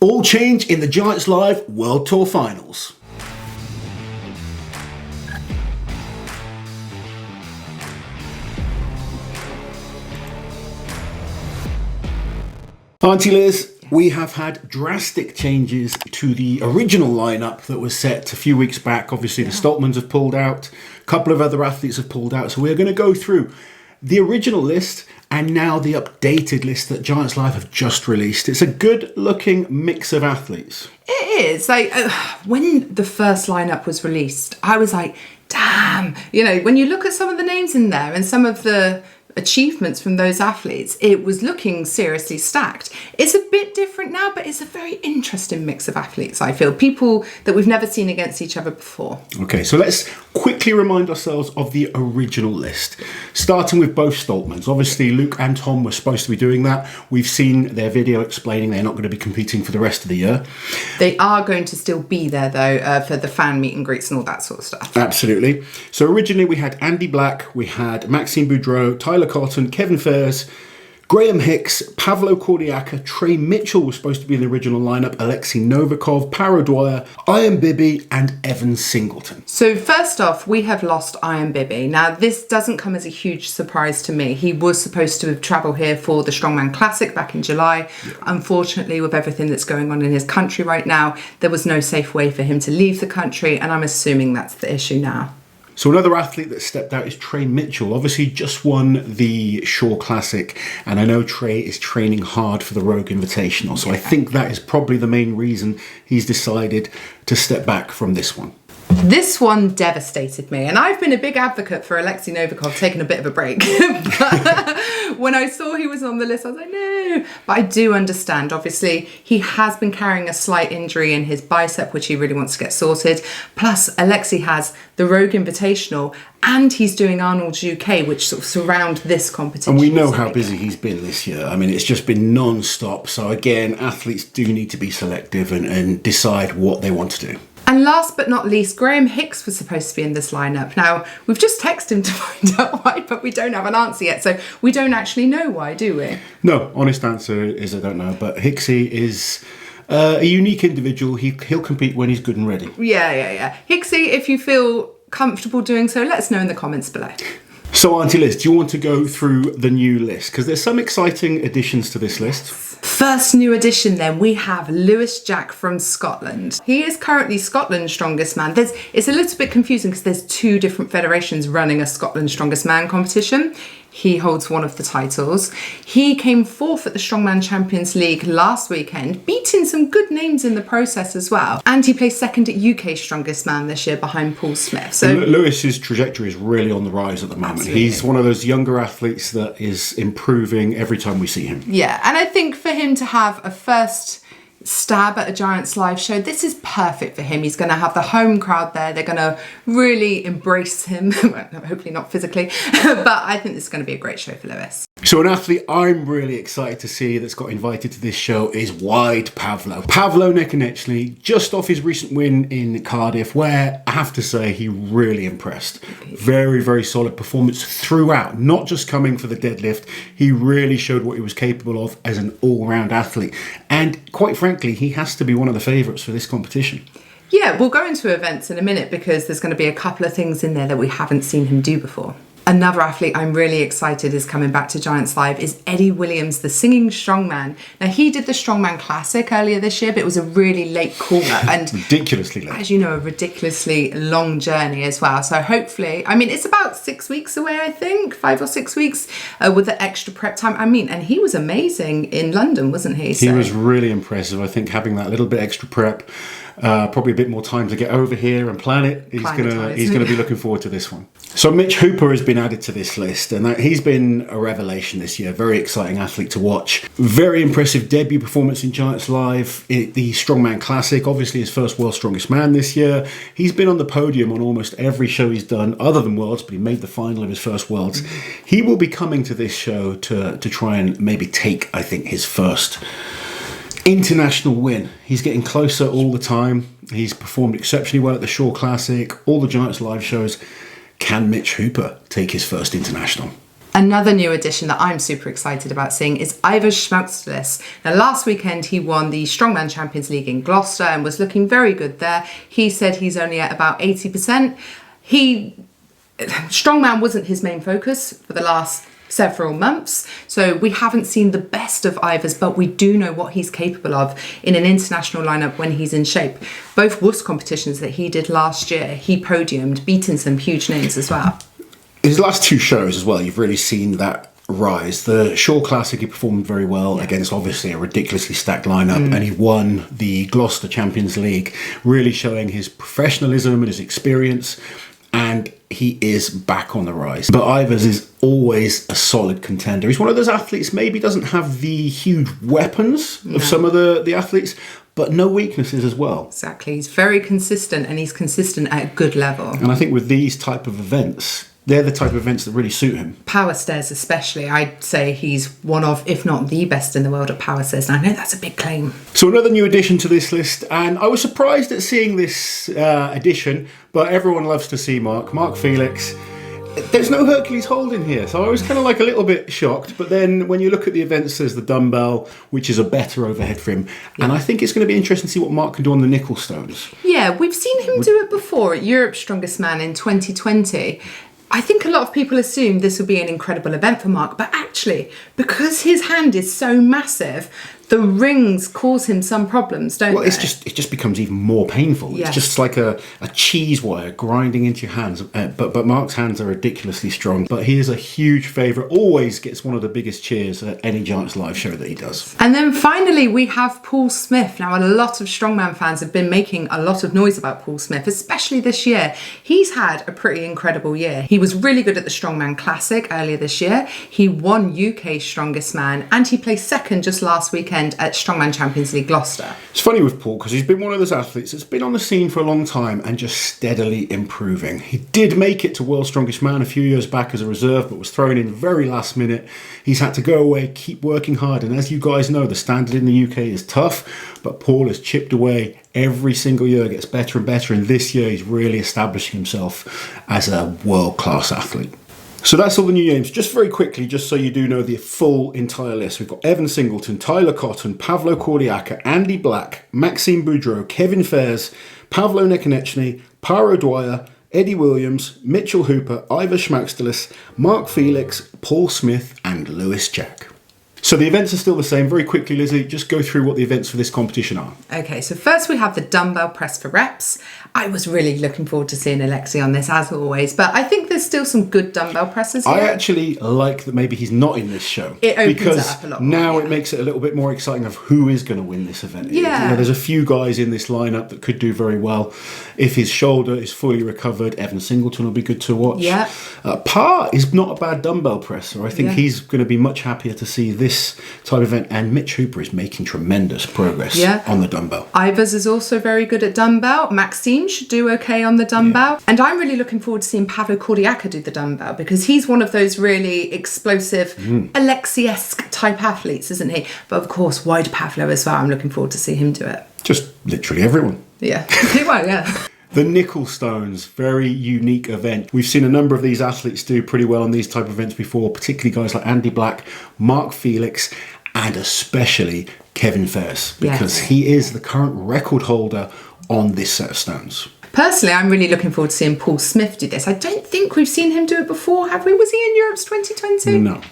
All change in the Giants Live World Tour Finals. Auntie Liz, we have had drastic changes to the original lineup that was set a few weeks back. Obviously, the Stoltmans have pulled out, a couple of other athletes have pulled out. So we're going to go through the original list and now the updated list that Giants Live have just released. It's a good looking mix of athletes. It is. Like, when the first lineup was released, I was like, damn. You know, when you look at some of the names in there and some of the achievements from those athletes, it was looking seriously stacked. It's a bit different now, but it's a very interesting mix of athletes, I feel. People that we've never seen against each other before. Okay, so let's quickly remind ourselves of the original list, starting with both Stoltmans. Obviously, Luke and Tom were supposed to be doing that. We've seen their video explaining they're not going to be competing for the rest of the year. They are going to still be there, though, for the fan meet and greets and all that sort of stuff. Absolutely. So originally we had Andy Black, we had Maxime Boudreau, Tyler Cotton, Kevin Fairs, Graham Hicks, Pavlo Cordiaca, Trey Mitchell was supposed to be in the original lineup, Alexey Novakov, Paro Dwyer, Ian Bibby and Evan Singleton. So first off, we have lost Ian Bibby. Now this doesn't come as a huge surprise to me. He was supposed to travel here for the Strongman Classic back in July. Yeah. Unfortunately, with everything that's going on in his country right now, there was no safe way for him to leave the country, and I'm assuming that's the issue now. So another athlete that stepped out is Trey Mitchell. Obviously just won the Shore Classic, and I know Trey is training hard for the Rogue Invitational, so I think that is probably the main reason he's decided to step back from this one. This one devastated me, and I've been a big advocate for Alexey Novakov taking a bit of a break. But when I saw he was on the list, I was like, no. But I do understand, obviously, he has been carrying a slight injury in his bicep, which he really wants to get sorted. Plus, Alexey has the Rogue Invitational, and he's doing Arnold's UK, which sort of surround this competition. And we know how busy he's been this year. I mean, it's just been non-stop. So again, athletes do need to be selective and decide what they want to do. And last but not least, Graham Hicks was supposed to be in this lineup. Now, we've just texted him to find out why, but we don't have an answer yet. So we don't actually know why, do we? No, honest answer is I don't know. But Hicksy is a unique individual. He'll compete when he's good and ready. Yeah. Hicksy, if you feel comfortable doing so, let us know in the comments below. So, Auntie Liz, do you want to go through the new list? Because there's some exciting additions to this list. First new addition then, we have Lewis Jack from Scotland. He is currently Scotland's strongest man. It's a little bit confusing because there's two different federations running a Scotland's strongest man competition. He holds one of the titles. He came fourth at the Strongman Champions League last weekend, beating some good names in the process as well. And he placed second at UK Strongest Man this year behind Paul Smith. So Lewis's trajectory is really on the rise at the moment. Absolutely. He's one of those younger athletes that is improving every time we see him. Yeah, and I think for him to have a first stab at a Giants Live show, this is perfect for him. He's going to have the home crowd there. They're going to really embrace him. Hopefully not physically, but I think this is going to be a great show for Lewis. So an athlete I'm really excited to see that's got invited to this show is Wide Pavlo. Pavlo Nekonechny, just off his recent win in Cardiff, where I have to say he really impressed. Very, very solid performance throughout, not just coming for the deadlift. He really showed what he was capable of as an all-round athlete. And quite frankly, he has to be one of the favourites for this competition. Yeah, we'll go into events in a minute because there's going to be a couple of things in there that we haven't seen him do before. Another athlete I'm really excited is coming back to Giants Live is Eddie Williams, the singing strongman. Now, he did the Strongman Classic earlier this year, but it was a really late call-up. And ridiculously late. As you know, a ridiculously long journey as well. So hopefully, I mean, it's about 6 weeks away, I think, 5 or 6 weeks with the extra prep time. I mean, and he was amazing in London, wasn't he? He was really impressive. I think having that little bit extra prep, probably a bit more time to get over here and plan it. He's gonna be looking forward to this one. So Mitch Hooper has been added to this list, and he's been a revelation this year. Very exciting athlete to watch. Very impressive debut performance in Giants Live, the Strongman Classic. Obviously his first World's Strongest Man this year. He's been on the podium on almost every show he's done, other than Worlds, but he made the final of his first Worlds. He will be coming to this show to try and maybe take, I think, his first international win. He's getting closer all the time. He's performed exceptionally well at the Shore Classic, all the Giants Live shows. Can Mitch Hooper take his first international? Another new addition that I'm super excited about seeing is Ivers Schmalzlis. Now, last weekend he won the Strongman Champions League in Gloucester and was looking very good there. He said he's only at about 80%. Strongman wasn't his main focus for the last several months, so we haven't seen the best of Ivers, but we do know what he's capable of in an international lineup when he's in shape. Both WUS competitions that he did last year, he podiumed, beating some huge names as well. His last 2 shows as well, you've really seen that rise. The Shaw Classic, he performed very well against obviously a ridiculously stacked lineup, and he won the Gloucester Champions League, really showing his professionalism and his experience, and he is back on the rise. But Ivers is always a solid contender. He's one of those athletes, maybe doesn't have the huge weapons of some of the athletes, but no weaknesses as well. Exactly. He's very consistent, and he's consistent at a good level. And I think with these type of events, they're the type of events that really suit him. Power stairs especially, I'd say he's one of, if not the best in the world at power stairs. And I know that's a big claim. So another new addition to this list, and I was surprised at seeing this addition, but everyone loves to see Mark Felix. There's no Hercules hold in here, so I was kind of like a little bit shocked. But then when you look at the events, there's the dumbbell, which is a better overhead for him. And I think it's going to be interesting to see what Mark can do on the nickel stones. Yeah, we've seen him do it before at Europe's Strongest Man in 2020. I think a lot of people assume this would be an incredible event for Mark, but actually, because his hand is so massive, the rings cause him some problems, don't they? It just becomes even more painful. Yes. It's just like a cheese wire grinding into your hands. But Mark's hands are ridiculously strong. But he is a huge favourite. Always gets one of the biggest cheers at any Giants live show that he does. And then finally, we have Paul Smith. Now, a lot of Strongman fans have been making a lot of noise about Paul Smith, especially this year. He's had a pretty incredible year. He was really good at the Strongman Classic earlier this year. He won UK's Strongest Man, and he placed second just last weekend at Strongman Champions League Gloucester. It's funny with Paul because he's been one of those athletes that's been on the scene for a long time and just steadily improving. He did make it to World's Strongest Man a few years back as a reserve, but was thrown in very last minute. He's had to go away, keep working hard, and as you guys know, the standard in the UK is tough, but Paul has chipped away every single year, gets better and better, and this year he's really establishing himself as a world-class athlete. So that's all the new names. Just very quickly, just so you do know the full entire list. We've got Evan Singleton, Tyler Cotton, Pavlo Kordiaka, Andy Black, Maxime Boudreau, Kevin Fairs, Pavlo Nekonechny, Paro Dwyer, Eddie Williams, Mitchell Hooper, Ivers Schmalzlis, Mark Felix, Paul Smith and Lewis Jack. So the events are still the same. Very quickly, Lizzie, just go through what the events for this competition are. Okay, so first we have the dumbbell press for reps. I was really looking forward to seeing Alexey on this, as always, but I think there's still some good dumbbell presses here. I actually like that maybe he's not in this show. It opens because it up a lot more, now it makes it a little bit more exciting of who is going to win this event. Yeah. You know, there's a few guys in this lineup that could do very well. If his shoulder is fully recovered, Evan Singleton will be good to watch. Yeah. Parr is not a bad dumbbell presser. I think he's going to be much happier to see this type of event, and Mitch Hooper is making tremendous progress on the dumbbell. Ivers is also very good at dumbbell. Maxime should do okay on the dumbbell. And I'm really looking forward to seeing Pavlo Kordiaka do the dumbbell, because he's one of those really explosive, Alexey-esque type athletes, isn't he? But of course, wide Pavlo as well. I'm looking forward to see him do it. Just literally everyone. Yeah. Well, yeah. The nickel stones, very unique event. We've seen a number of these athletes do pretty well on these type of events before, particularly guys like Andy Black, Mark Felix, and especially Kevin Fairs, because he is the current record holder on this set of stones. Personally, I'm really looking forward to seeing Paul Smith do this. I don't think we've seen him do it before, have we? Was he in Europe's 2020? No.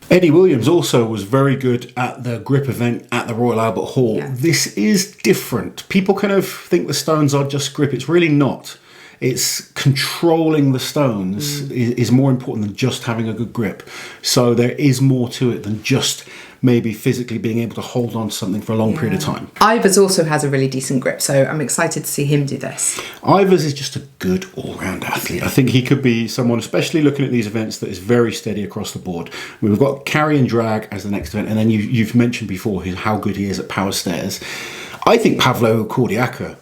Eddie Williams also was very good at the grip event at the Royal Albert Hall. Yeah. This is different. People kind of think the stones are just grip. It's really not. It's controlling the stones is more important than just having a good grip. So there is more to it than just maybe physically being able to hold on to something for a long period of time. Ivers also has a really decent grip, so I'm excited to see him do this. Ivers is just a good all-round athlete. I think he could be someone, especially looking at these events, that is very steady across the board. We've got carry and drag as the next event, and then you've mentioned before how good he is at power stairs. I think Pavlo Kordiaka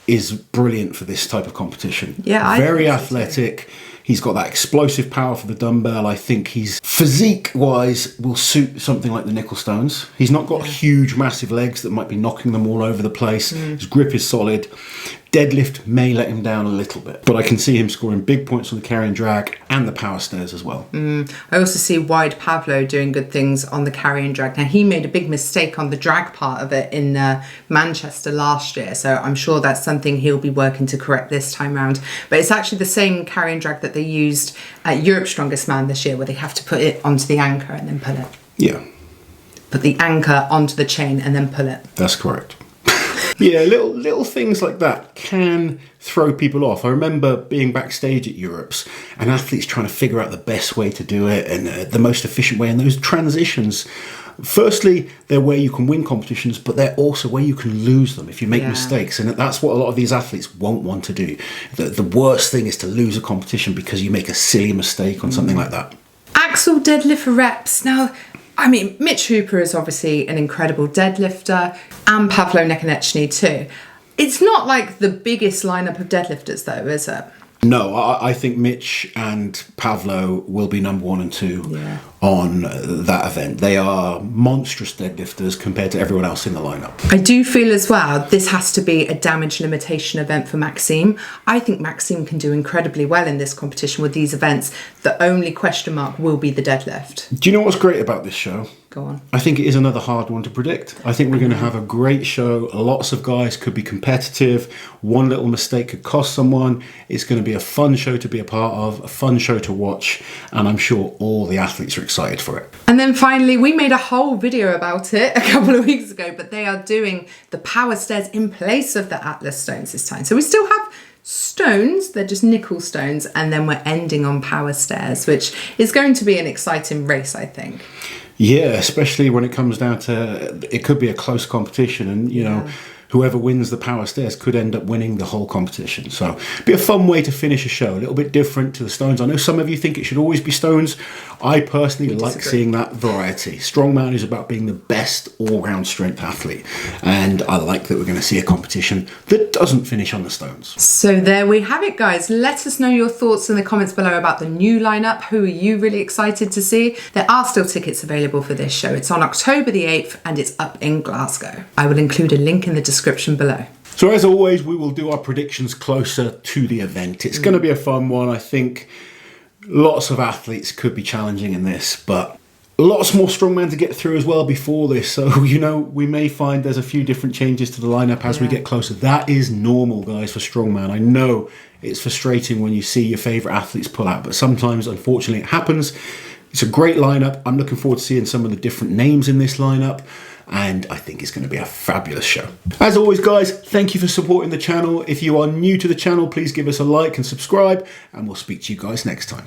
is brilliant for this type of competition. Yeah, very athletic. He's got that explosive power for the dumbbell. I think he's physique-wise will suit something like the nickel stones. He's not got huge, massive legs that might be knocking them all over the place. His grip is solid. Deadlift may let him down a little bit, but I can see him scoring big points on the carry and drag and the power stairs as well. I also see Wide Pavlo doing good things on the carry and drag. Now, he made a big mistake on the drag part of it in Manchester last year, so I'm sure that's something he'll be working to correct this time round. But it's actually the same carry and drag that they used at Europe's Strongest Man this year, where they have to put it onto the anchor and then pull it. Yeah. Put the anchor onto the chain and then pull it. That's correct. Yeah, little things like that can throw people off. I remember being backstage at Europe's and athletes trying to figure out the best way to do it and the most efficient way. And those transitions, firstly, they're where you can win competitions, but they're also where you can lose them if you make mistakes. And that's what a lot of these athletes won't want to do. The worst thing is to lose a competition because you make a silly mistake on something like that. Axle deadlift for reps. Now, I mean, Mitch Hooper is obviously an incredible deadlifter, and Pavlo Nekonechny too. It's not like the biggest lineup of deadlifters though, is it? No, I think Mitch and Pavlo will be number 1 and 2 on that event. They are monstrous deadlifters compared to everyone else in the lineup. I do feel as well this has to be a damage limitation event for Maxime. I think Maxime can do incredibly well in this competition with these events. The only question mark will be the deadlift. Do you know what's great about this show? Go on. I think it is another hard one to predict. I think we're going to have a great show. Lots of guys could be competitive. One little mistake could cost someone. It's going to be a fun show to be a part of, a fun show to watch, and I'm sure all the athletes are excited for it. And then finally, we made a whole video about it a couple of weeks ago, but they are doing the power stairs in place of the Atlas stones this time. So we still have stones, they're just nickel stones, and then we're ending on power stairs, which is going to be an exciting race, I think. Yeah, especially when it comes down to, it could be a close competition, and you know, whoever wins the power stairs could end up winning the whole competition. So it'd be a fun way to finish a show, a little bit different to the stones. I know some of you think it should always be stones. I personally like seeing that variety. Strongman is about being the best all-round strength athlete, and I like that we're going to see a competition that doesn't finish on the stones. So there we have it, guys. Let us know your thoughts in the comments below about the new lineup. Who are you really excited to see? There are still tickets available for this show. It's on October the 8th and it's up in Glasgow. I will include a link in the description below. So as always, we will do our predictions closer to the event. It's going to be a fun one. I think lots of athletes could be challenging in this, but lots more strongman to get through as well before this. So, you know, we may find there's a few different changes to the lineup as we get closer. That is normal, guys, for strongman. I know it's frustrating when you see your favorite athletes pull out, but sometimes, unfortunately, it happens. It's a great lineup. I'm looking forward to seeing some of the different names in this lineup, and I think it's going to be a fabulous show. As always, guys, thank you for supporting the channel. If you are new to the channel, please give us a like and subscribe, and we'll speak to you guys next time.